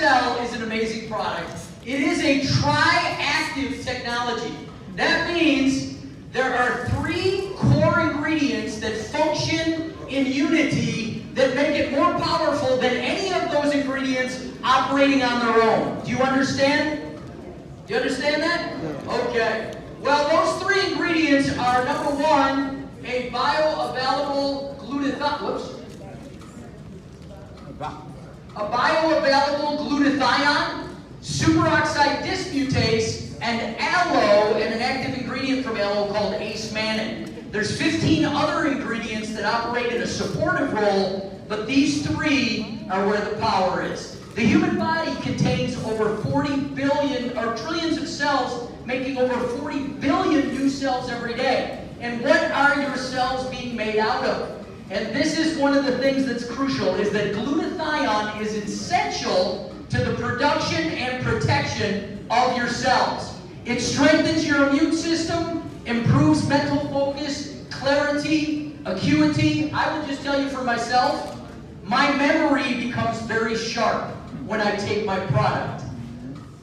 Purxcel is an amazing product. It is a tri-active technology. That means there are 3 core ingredients that function in unity that make it more powerful than any of those ingredients operating on their own. Do you understand? Do you understand that? Okay. Well, those 3 ingredients are, number 1, a bioavailable glutathione, superoxide dismutase, and aloe, and an active ingredient from aloe called ace-mannan. There's 15 other ingredients that operate in a supportive role, but these 3 are where the power is. The human body contains over 40 billion, or trillions of cells, making over 40 billion new cells every day. And what are your cells being made out of? And this is one of the things that's crucial, is that glutathione is essential to the production and protection of your cells. It strengthens your immune system, improves mental focus, clarity, acuity. I will just tell you for myself, my memory becomes very sharp when I take my product.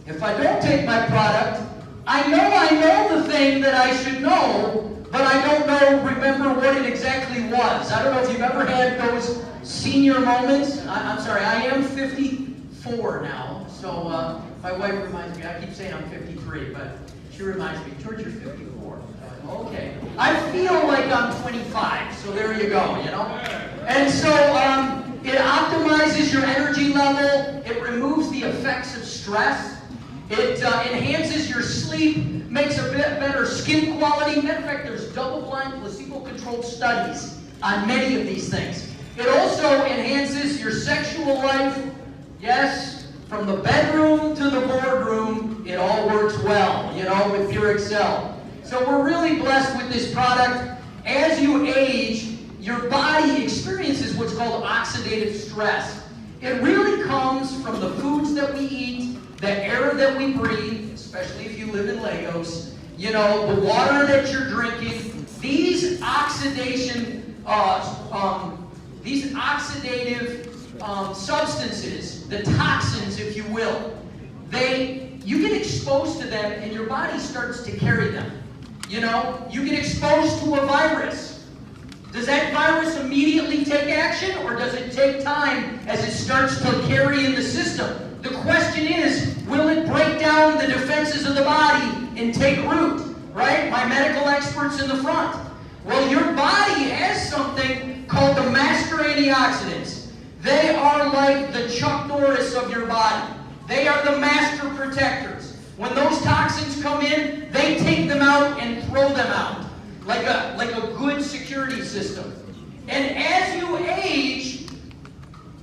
If I don't take my product, I know the thing that I should know, but I don't remember what it exactly was. I don't know if you've ever had those senior moments. I'm sorry, I am 54 now, so my wife reminds me, I keep saying I'm 53, but she reminds me, George, you're 54. Okay. I feel like I'm 25, so there you go, you know? And so it optimizes your energy level, it removes the effects of stress, it enhances your sleep, makes a bit better skin quality. Matter of fact, there's double-blind, placebo-controlled studies on many of these things. It also enhances your sexual life. Yes, from the bedroom to the boardroom, it all works well, you know, with Purxcel. So we're really blessed with this product. As you age, your body experiences what's called oxidative stress. It really comes from the foods that we eat, the air that we breathe, especially if you live in Lagos, you know, the water that you're drinking. These oxidative substances, the toxins, if you will, you get exposed to them and your body starts to carry them. You know, you get exposed to a virus. Does that virus immediately take action, or does it take time as it starts to carry in the system? The question is, will it break down the defenses of the body and take root? Right? My medical experts in the front. Well, your body has something called the master antioxidants. They are like the Chuck Norris of your body. They are the master protectors. When those toxins come in, they take them out and throw them out. Like a good security system. And as you age,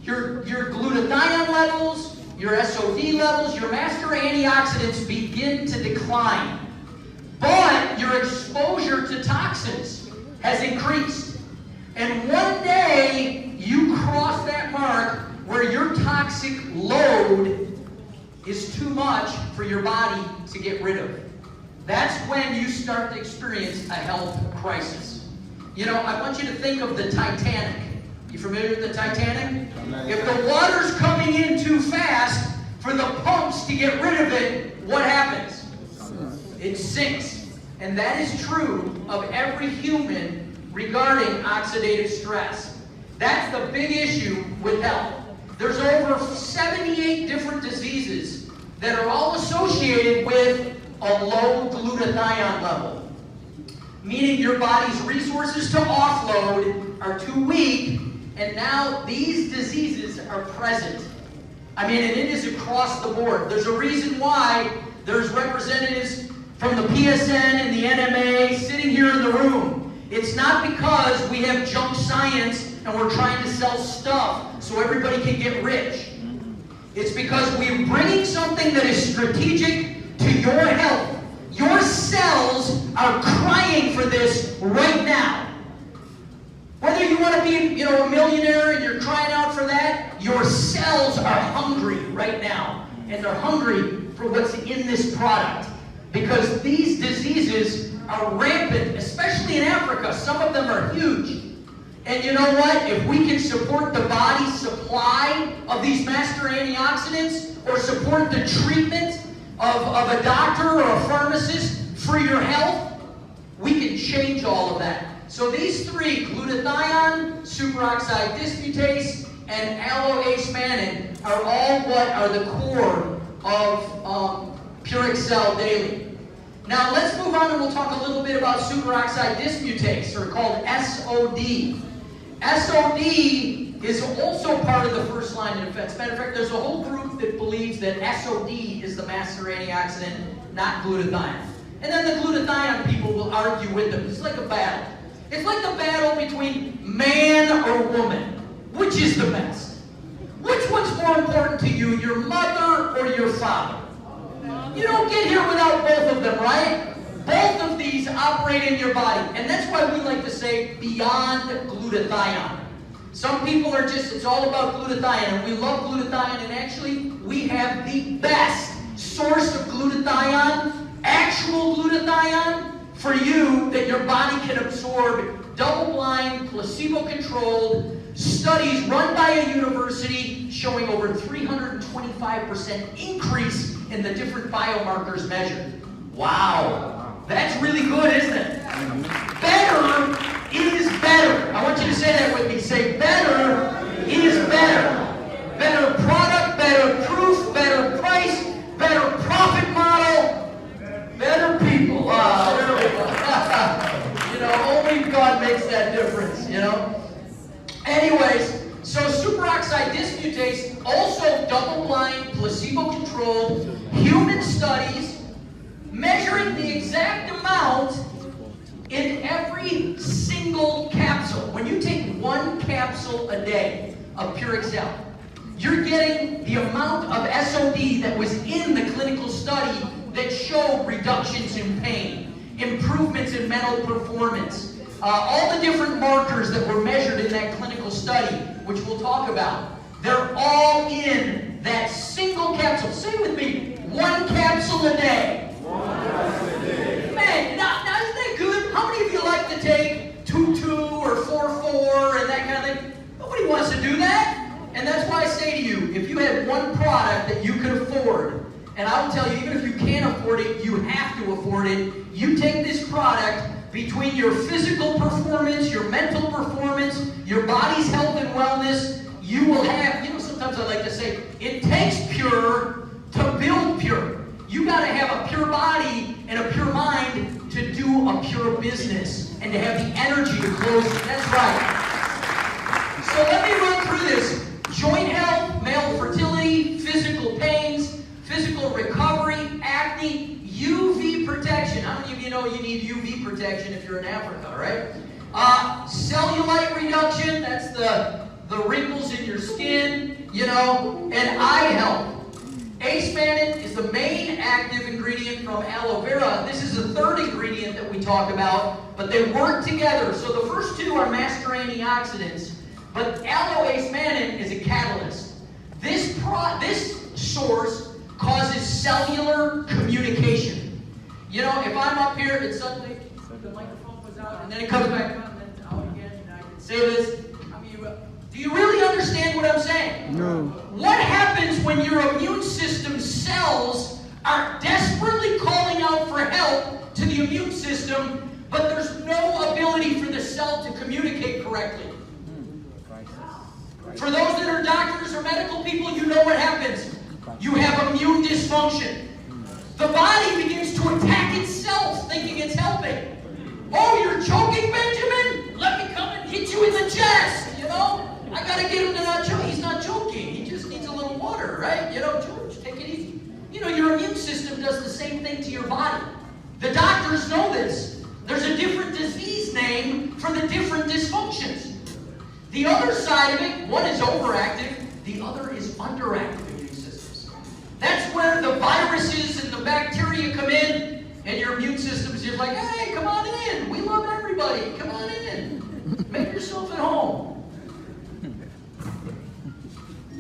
your glutathione levels, your SOD levels, your master antioxidants begin to decline. But your exposure to toxins has increased. And one day, you cross that mark where your toxic load is too much for your body to get rid of. That's when you start to experience a health crisis. You know, I want you to think of the Titanic. You familiar with the Titanic? If the water's coming in too fast for the pumps to get rid of it, what happens? It sinks. And that is true of every human regarding oxidative stress. That's the big issue with health. There's over 78 different diseases that are all associated with a low glutathione level, meaning your body's resources to offload are too weak, and now these diseases are present. I mean, and it is across the board. There's a reason why there's representatives from the PSN and the NMA sitting here in the room. It's not because we have junk science and we're trying to sell stuff so everybody can get rich. It's because we're bringing something that is strategic to your health. Your cells are crying for this right now. Whether you want to be, a millionaire and you're crying out for that, your cells are hungry right now. And they're hungry for what's in this product. Because these diseases are rampant, especially in Africa. Some of them are huge. And you know what? If we can support the body's supply of these master antioxidants, or support the treatment of a doctor or a pharmacist for your health, we can change all of that. So these three, glutathione, superoxide dismutase, and alloacemannan, are all what are the core of Purxcel Daily. Now let's move on and we'll talk a little bit about superoxide dismutase, or called SOD. SOD is also part of the first line of defense. Matter of fact, there's a whole group that believes that SOD is the master antioxidant, not glutathione. And then the glutathione people will argue with them. It's like a battle. It's like the battle between man or woman. Which is the best? Which one's more important to you, your mother or your father? You don't get here without both of them, right? Both of these operate in your body. And that's why we like to say beyond glutathione. Some people are just, it's all about glutathione, and we love glutathione, and actually we have the best source of glutathione, actual glutathione, for you that your body can absorb. Double-blind, placebo-controlled studies run by a university showing over 325% increase in the different biomarkers measured. Wow, that's really good, isn't it? Better is better. I want you to say that with me. Say, better is better. Better product, better proof, better price, better profit model, better people. There we go. You know, only God makes that difference, you know? Anyways, so superoxide dismutase, also double-blind, placebo-controlled, human studies measuring the exact amount in every single capsule. When you take one capsule a day of Purxcel, you're getting the amount of SOD that was in the clinical study that showed reductions in pain, improvements in mental performance, all the different markers that were measured in that clinical study, which we'll talk about. They're all in that single capsule. Say with me, one capsule a day. Man, now isn't that good? How many of you like to take 2-2 or 4-4 and that kind of thing? Nobody wants to do that. And that's why I say to you, if you had one product that you could afford, and I will tell you, even if you can't afford it, you have to afford it. You take this product, between your physical performance, your mental performance, your body's health and wellness, you will have, you know, sometimes I like to say, it takes pure to build pure. You got to have a pure body and a pure mind to do a pure business and to have the energy to close it. That's right. So let me run through this. Joint health, male fertility, physical pains, physical recovery, acne, UV protection. How many of you know you need UV protection if you're in Africa, right? Cellulite reduction, that's the wrinkles in your skin, you know, and eye health. Acemannan is the main active ingredient from aloe vera. This is the third ingredient that we talk about, but they work together. So the first two are master antioxidants, but aloe-acemannan is a catalyst. This source causes cellular communication. You know, if I'm up here and suddenly the microphone goes out and then it comes back on and then out again, and I can say this. I mean, do you really understand what I'm saying? No. What happens when your immune system cells are desperately calling out for help to the immune system, but there's no ability for the cell to communicate correctly? For those that are doctors or medical people, you know what happens. You have immune dysfunction. The body begins to attack itself, thinking it's helping. Oh, you're choking, Benjamin? Let me come and hit you in the chest, you know? I gotta get him to not choke. He's not choking. He just needs a little water, right? You know, George, take it easy. You know, your immune system does the same thing to your body. The doctors know this. There's a different disease name for the different dysfunctions. The other side of it, one is overactive, the other is underactive immune systems. That's where the viruses and the bacteria come in, and your immune system is just like, hey, come on in. We love everybody. Come on in. Make yourself at home.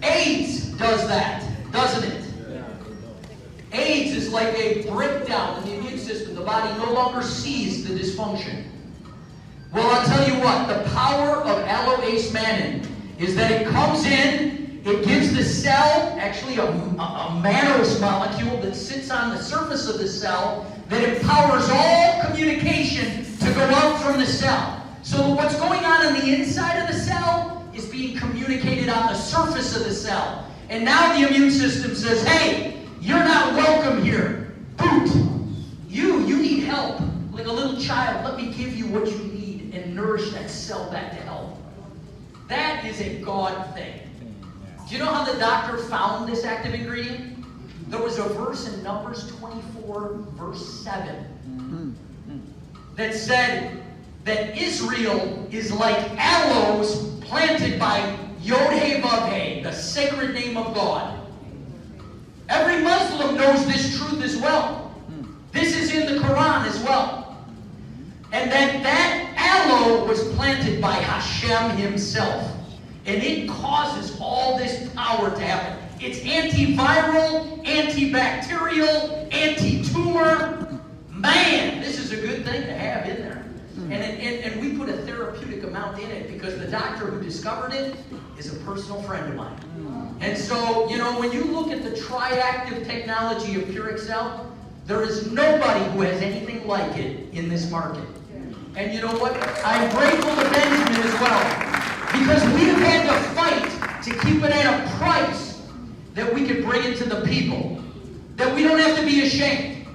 AIDS does that, doesn't it? AIDS is like a breakdown in the immune system. The body no longer sees the dysfunction. Well, I'll tell you what, the power of aloe-ace mannan is that it comes in, it gives the cell actually a mannose molecule that sits on the surface of the cell that empowers all communication to go out from the cell. So what's going on the inside of the cell is being communicated on the surface of the cell. And now the immune system says, hey, you're not welcome here. Boot. You need help. Like a little child, let me give you what you need and nourish that cell back to health. That is a God thing. Do you know how the doctor found this active ingredient? There was a verse in Numbers 24, verse 7, that said that Israel is like aloes planted by Yod-Heh-Vav-Heh, the sacred name of God. Every Muslim knows this truth as well. This is in the Quran as well. And that aloe was planted by Hashem himself. And it causes all this power to happen. It's antiviral, antibacterial, anti-tumor. Man, this is a good thing to have in there. And we put a therapeutic amount in it because the doctor who discovered it is a personal friend of mine. And so, you know, when you look at the triactive technology of Purxcel, there is nobody who has anything like it in this market. And you know what? I'm grateful to Benjamin as well, because we have had to fight to keep it at a price that we can bring it to the people, that we don't have to be ashamed.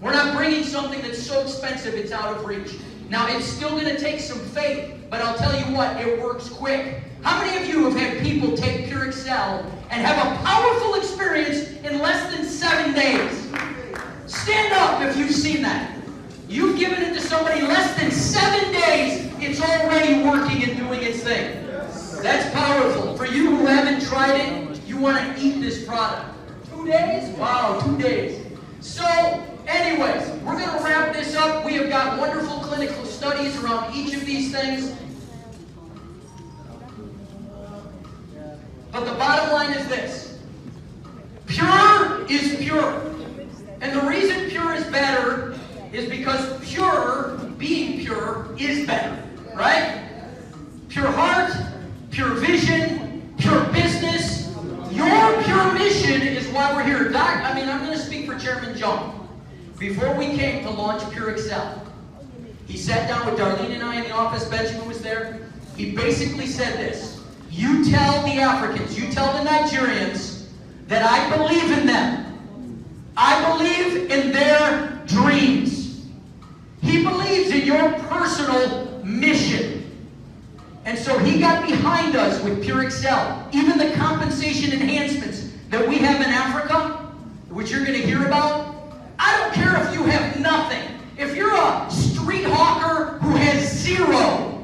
We're not bringing something that's so expensive it's out of reach. Now, it's still going to take some faith, but I'll tell you what, it works quick. How many of you have had people take Purxcel and have a powerful experience in less than 7 days? Stand up if you've seen that. You've given it to somebody less than 7 days, it's already working and doing its thing. That's powerful. For you who haven't tried it, you want to eat this product. 2 days? Wow, 2 days. So, anyways, we're going to wrap this up. We have got wonderful clinical studies around each of these things. But the bottom line is this. Pure is pure. And the reason pure is better is because pure, being pure, is better. Right? Pure heart, pure vision, pure business. Your pure mission is why we're here. I'm going to speak for Chairman John. Before we came to launch Purxcel, he sat down with Darlene and I in the office. Benjamin was there. He basically said this. You tell the Africans, you tell the Nigerians that I believe in them. I believe in their dreams. He believes in your personal mission. And so he got behind us with Purxcel. Even the compensation enhancements that we have in Africa, which you're going to hear about, I don't care if you have nothing. If you're a street hawker who has zero,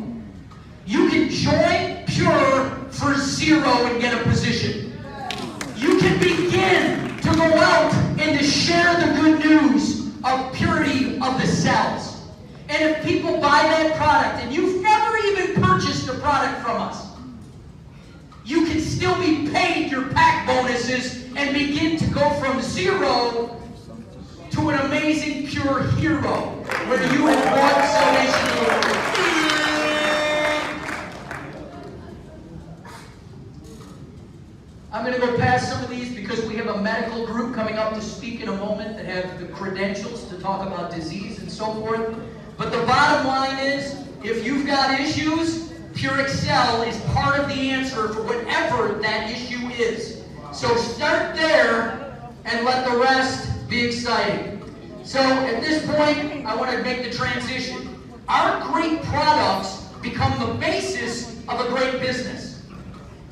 you can join Pure for zero and get a position. You can begin to go out and to share the good news of purity of the cells. And if people buy that product and you've never even purchased a product from us, you can still be paid your pack bonuses and begin to go from zero to an amazing pure hero where you have brought salvation to the world. I'm going to go past some of these because we have a medical group coming up to speak in a moment that have the credentials to talk about disease and so forth. But the bottom line is, if you've got issues, Purxcel is part of the answer for whatever that issue is. So start there and let the rest be exciting. So at this point, I want to make the transition. Our great products become the basis of a great business.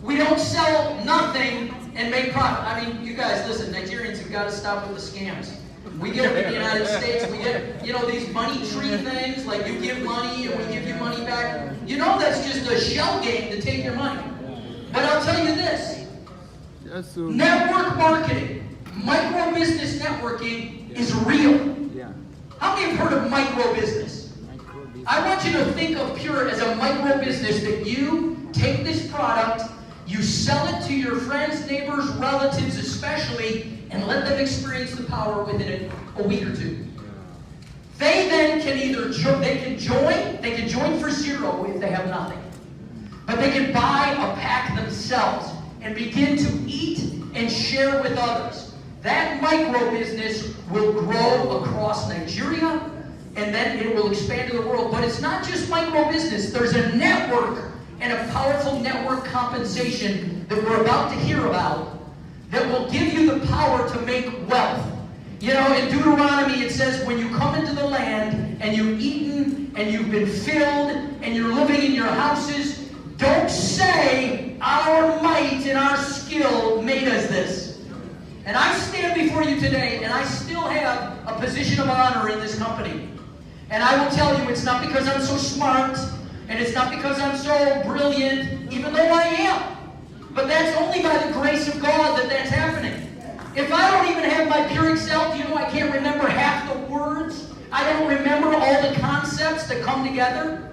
We don't sell nothing and make profit. I mean, you guys, listen, Nigerians have got to stop with the scams. We get them in the United States, we get, these money tree things, like you give money and we give you money back. You know that's just a shell game to take your money. But I'll tell you this. Network marketing, micro business networking is real. How many have heard of micro business? I want you to think of Pure as a micro business that you take this product, you sell it to your friends, neighbors, relatives especially, and let them experience the power within a week or two. They then can either they can join for zero if they have nothing. But they can buy a pack themselves and begin to eat and share with others. That micro business will grow across Nigeria, and then it will expand to the world. But it's not just micro business. There's a network and a powerful network compensation that we're about to hear about that will give you the power to make wealth. You know, in Deuteronomy it says, when you come into the land and you've eaten and you've been filled and you're living in your houses, don't say, our might and our skill made us this. And I stand before you today, and I still have a position of honor in this company. And I will tell you, it's not because I'm so smart, and it's not because I'm so brilliant, even though I am. But that's only by the grace of God that that's happening. If I don't even have my Purxcel, do you know I can't remember half the words? I don't remember all the concepts that come together.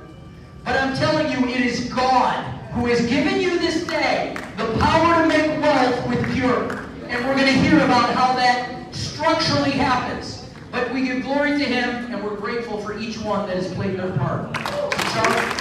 But I'm telling you, it is God who has given you this day the power to make wealth with Pure. And we're going to hear about how that structurally happens. But we give glory to Him, and we're grateful for each one that has played their part. Charlie?